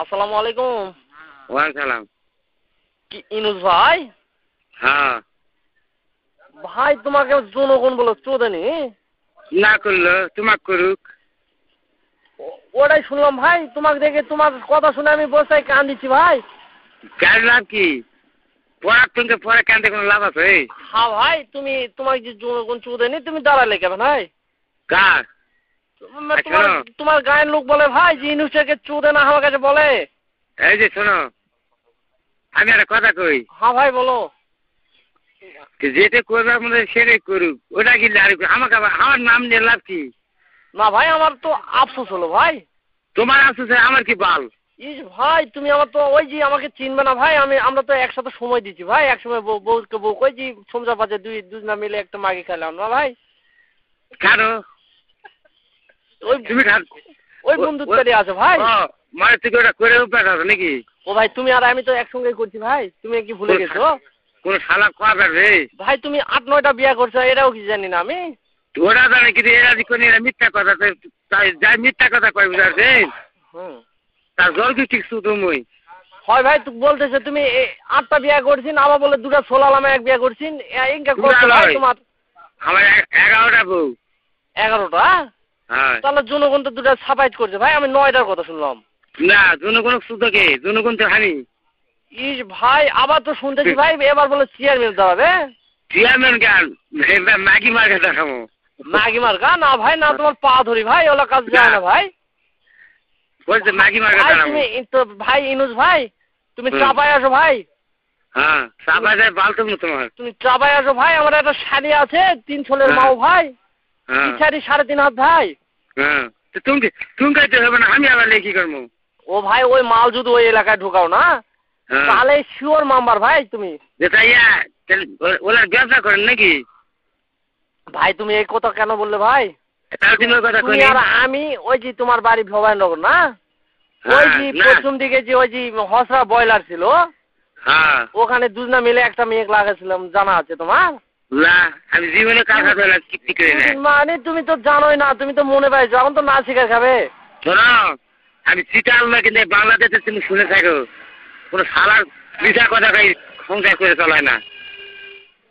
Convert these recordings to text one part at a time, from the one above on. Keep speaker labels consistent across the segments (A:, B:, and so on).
A: আসসালামু আলাইকুম।
B: ওয়ালাইকুম সালাম।
A: কি ইনুস ভাই?
B: হ্যাঁ।
A: ভাই তোমাকে জনগণ বলে চোদেনি?
B: না করলো তোমাকে করুক।
A: ওটাই শুনলাম ভাই, তোমাকে দেখে তোমার কথা শুনে আমি বসে কান্দিছি ভাই।
B: কার লাভ কি? পড়ার তুমি পরে কান্দে কোনো লাভ আছে?
A: হ্যাঁ ভাই, তোমাকে যে জনগণ চোদেনি, তুমি দাঁড়ালে কেন ভাই?
B: কার?
A: তোমার গায়ের লোক বলে ভাই যে ইনুসটাকে চোদে না, আমার কাছে বলে।
B: এই যে শোনো, আমি একটা কথা কই।
A: হ্যাঁ ভাই বলো।
B: যেটা করবে আমাদের সেটাই করুক, ওটা কি আমাকে আমার নাম নিয়ে লাভ কি?
A: না ভাই, আমার তো আফসোস হলো ভাই।
B: তোমার আফসোস আমার কি বাল?
A: ইস ভাই, তুমি আমার তো ওই যে আমাকে চিনবে না ভাই। আমরা তো একসাথে সময় দিচ্ছি ভাই, একসময় বউকে বউ কই যে সমঝা পাচ্ছে দুজনা মিলে একটা মাগি খেলাম না ভাই।
B: কেন?
A: ওই
B: তুমি
A: ওই বন্ধুত্বই আছে ভাই।
B: মানে তুই ওটা করে উপায় আছে নাকি?
A: ও ভাই, তুমি আর আমি তো একসঙ্গে করছি ভাই, তুমি কি ভুলে গেছো?
B: কোন শালা কবে রে
A: ভাই, তুমি 8-9টা বিয়া করছো, এটাও কি জানি না আমি?
B: ওরা জানে কিন্তু এরা কোন মিথ্যা কথা, তাই যাই মিথ্যা কথা কয় বুঝাচ্ছেন তার জল কি ঠিক তুমি?
A: হয় ভাই, তুই বলতেছে তুমি 8টা বিয়া করছিন, আবার বলে 2টা সোলালামে এক বিয়া করছিন। ইনকা করছো ভাই তোমার?
B: আমার 11টা বউ।
A: 11টা?
B: হ্যাঁ।
A: তাহলে জনগণ তো 2টা সাফাইজ করছে ভাই, আমি 9টার কথা শুনলাম।
B: না, জনগণ সুদকে জনগণ তো হানি।
A: ইস ভাই, আবার তো শুনতেছি ভাই এবার বলে চেয়ারম্যান দাঁড়াবে।
B: চেয়ারম্যান গান ম্যাগি মার্কা দেখাবো।
A: ম্যাগি মার্কা? না ভাই না, তোমার পা ধরি ভাই, ওলা কাজ যায় না ভাই।
B: বলছে ম্যাগি মার্কা দেখাবো।
A: তুমি তো ভাই ইনুস ভাই, তুমি চাপায় আসো ভাই।
B: হ্যাঁ, চাপায় যায় বাল তোমার।
A: তুমি চাপায় আসো ভাই, আমার একটা শাড়ি আছে 3 ছোলের মাও ভাই। শাড়ি 3.5 হাত ভাই।
B: হ্যাঁ, তুমি খাইতে হবে না, আমি আবার কি করবো?
A: ও ভাই, ওই মাল যদি ওই এলাকায় ঢুকাও না তাহলে শিওর মাম্বার ভাই তুমি।
B: ওরা ব্যবসা করেন নাকি?
A: ভাই তুমি এই কথা কেন বললে ভাই? তুমি আর আমি ওই যে তোমার বাড়ি ভবানীনগর না, ওই যে পশ্চিম দিকে যে ওই যে হসরা বয়লার ছিল, ওখানে দুজনা মিলে একটা মেয়ে লাগাছিলাম, জানা আছে তোমার?
B: না, আমি জীবনে কাকা দলা কিপ্তি করি না।
A: মানে তুমি তো জানোই না, তুমি তো মনে পাইছো, এখন তো না শিকার খাবে।
B: শোনো, আমি চিটাল না কিন্তু বাংলাদেশে তুমি শুনে থাকো কোনো শালার মিথ্যা কথা কই সংসার করে চলায় না।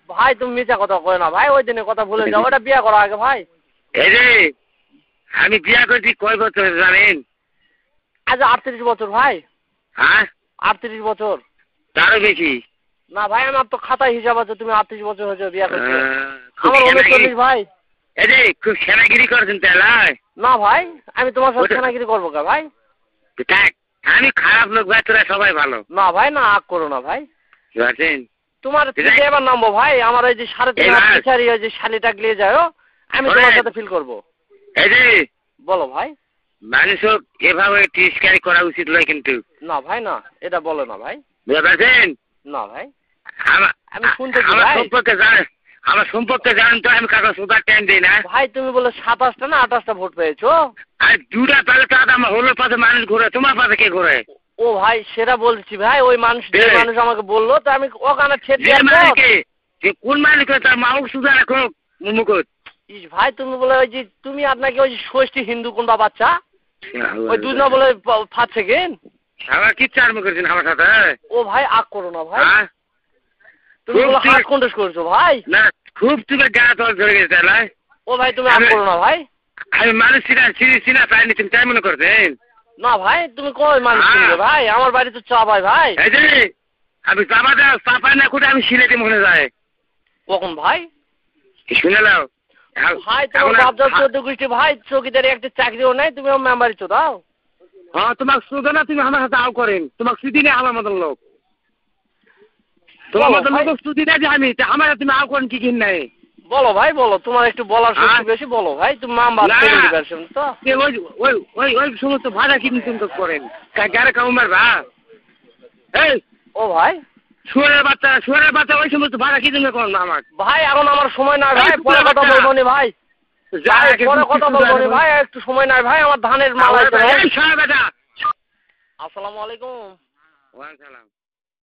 A: ভাই তুমি মিথ্যা কথা কয় না ভাই, ওই দিনের কথা ভুলে যাও, ওটা বিয়ে করা আগে ভাই।
B: এই যে আমি বিয়া করছি কয় বছর জানেন?
A: আজ 38 বছর ভাই।
B: হ্যাঁ,
A: 38 বছর।
B: তারও বেশি
A: না ভাই, আমার তো খাতায় হিসাব আছে তুমি 38 বছর হয়েছে বিয়া করছো। আমার 39 ভাই।
B: এই যে খুব সেনাগিরি করছেন তাহলে?
A: না ভাই, আমি তোমার সাথে সেনাগিরি করবো কা ভাই?
B: আমি খারাপ লোক ভাই, তোরা সবাই ভালো
A: না ভাই, না আগ করো না ভাই।
B: বুঝছেন?
A: তোমার এবার নামবো ভাই, আমার ওই যে 3.5 হাত পিছারি ওই যে শালিটা গলিয়ে যাও, আমি তোমার সাথে ফিল করবো।
B: এই যে
A: বলো ভাই।
B: মানুষ এভাবে তিরস্কার করা উচিত নয় কিন্তু।
A: না ভাই না, এটা বলো না ভাই।
B: বুঝতে পারছেন?
A: না ভাই, আমি শুনতে
B: আমার সম্পর্কে জানেন তো, আমি কাগজ সুদার টাইম দিই না
A: ভাই। তুমি বলে 27টা না 28টা ভোট পেয়েছো?
B: আর 2টা পেলে তো আমার হলো পাশে মানুষ ঘুরে, তোমার পাশে কে ঘুরে?
A: ও ভাই, সেটা বলছি ভাই, ওই মানুষ আমাকে বললো তো আমি ওখানে ছেড়ে
B: কোন মানুষ তার মাউক সুদা রাখো মুখত।
A: ভাই তুমি বলে ওই যে তুমি আপনাকে ওই ষষ্ঠী হিন্দু কোনটা বাচ্চা ওই দুজনা বলে 5 সেকেন্ড
B: আমার কি চার মুখ করছেন আমার সাথে?
A: ও ভাই আগ করো না ভাই, তুমি বলে হাত কন্টেস্ট করছো ভাই।
B: না, খুব তুমি গা তল ধরে গেছে তাহলে।
A: ও ভাই তুমি আগ করো না ভাই।
B: আমি মানুষ চিনা চাইনি, তুমি তাই মনে করছেন?
A: না ভাই, তুমি কই মানুষ চিনবে ভাই? আমার বাড়ি তো চাপাই ভাই।
B: এই যে আমি চাপাই না খুঁটে আমি সিলেটে মনে যায়।
A: কখন ভাই?
B: শুনে নাও
A: ভাই, তোমার বাপদার 14 গোষ্ঠী ভাই, চৌকিদারি একটা চাকরিও নাই, তুমি আমার মেম্বারি চো দাও।
B: হ্যাঁ, তোমাকে শুধু না, তুমি আমার সাথে আও করেন, তোমাকে শুধু নেই আমার মতন লোক, তোমার মতন লোক শুধু নেই যে আমি আমার তুমি আও করেন কি কিন নাই।
A: বলো ভাই বলো, তোমার একটু বলার শক্তি বেশি, বলো ভাই। তুমি মেম্বার তো
B: ওই সমস্ত ভাড়া কিনে তুমি করেন গাড়ি কাউমার ভা। এই
A: ও ভাই,
B: শুয়ারের বাচ্চা ওই সমস্ত ভাড়া কিনে করেন না আমার ভাই।
A: এখন আমার সময় নাই ভাই, পরে কথা বলবো নি ভাই, পরে কথা বলবো নি ভাই, একটু সময় নাই ভাই, আমার ধানের মাল আছে ভাই।
B: আসসালামু
A: আলাইকুম।
B: ওয়ালাইকুম সালাম।